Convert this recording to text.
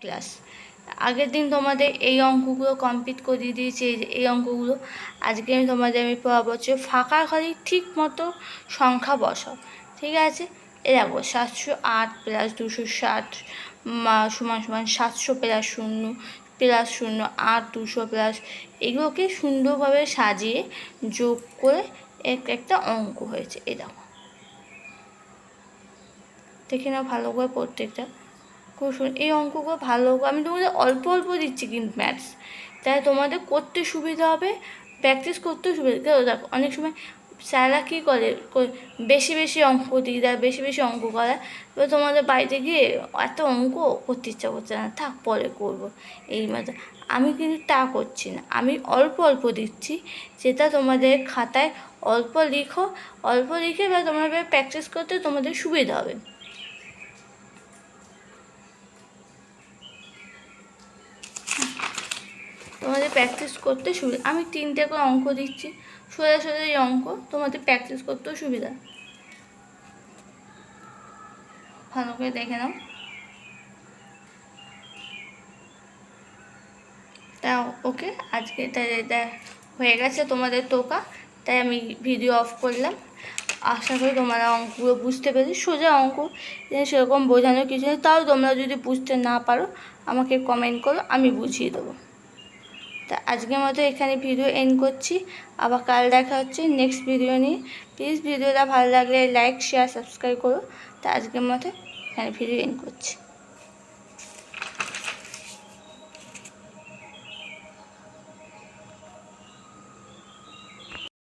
Class. আগের দিন তোমাদের এই অঙ্কগুলো কমপ্লিট করিয়ে দিয়েছি, এই অঙ্কগুলো। আজকে আমি পড়াবো হচ্ছে ফাঁকা ঘরে ঠিক মতো সংখ্যা বসাও। ঠিক আছে, এ দেখো 708 প্লাস 260 সমান সমান 700 প্লাস 0 প্লাস 0 8 200 প্লাস, এগুলোকে সুন্দরভাবে সাজিয়ে যোগ করে একটা অঙ্ক হয়েছে। এই দেখো, দেখে নাও ভালো করে প্রত্যেকটা। খুব এই অঙ্কগুলো ভালো, আমি তোমাদের অল্প অল্প দিচ্ছি কিন্তু ম্যাথস, তাই তোমাদের করতে সুবিধা হবে, প্র্যাকটিস করতেও সুবিধা। দেখো অনেক সময় স্যাররা কী করে, বেশি বেশি অঙ্ক দিয়ে দেয়, বেশি বেশি অঙ্ক করায়, এবার তোমাদের বাড়িতে গিয়ে এত অঙ্ক করতে ইচ্ছা করছে না, থাক পরে করবো এই মতো। আমি কিন্তু তা করছি না, আমি অল্প অল্প দিচ্ছি, যেটা তোমাদের খাতায় অল্প লিখো, অল্প লিখে বা তোমাদের প্র্যাকটিস করতে তোমাদের সুবিধা হবে। তোমাদের প্র্যাকটিস করতে সুবিধা, আমি 3টে করে অঙ্ক দিচ্ছি, সোজা সোজা এই অঙ্ক, তোমাদের প্র্যাকটিস করতেও সুবিধা। ভালো করে দেখে নাও। তা ওকে, আজকে তাই হয়ে গেছে তোমাদের টোকা, তাই আমি ভিডিও অফ করলাম। আশা করি তোমরা অঙ্কগুলো বুঝতে পেরেছি, সোজা অঙ্ক, সেরকম বোঝানোর কিছু নেই। তাও তোমরা যদি বুঝতে না পারো আমাকে কমেন্ট করো, আমি বুঝিয়ে দেবো। তা আজকের মতো এখানে ভিডিও এন্ড করছি, আবার কাল দেখা হচ্ছে নেক্সট ভিডিও নিয়ে। প্লিজ ভিডিওটা ভালো লাগলে লাইক শেয়ার সাবস্ক্রাইব করো। তা আজকের মতো এখানে ভিডিও এন্ড করছি।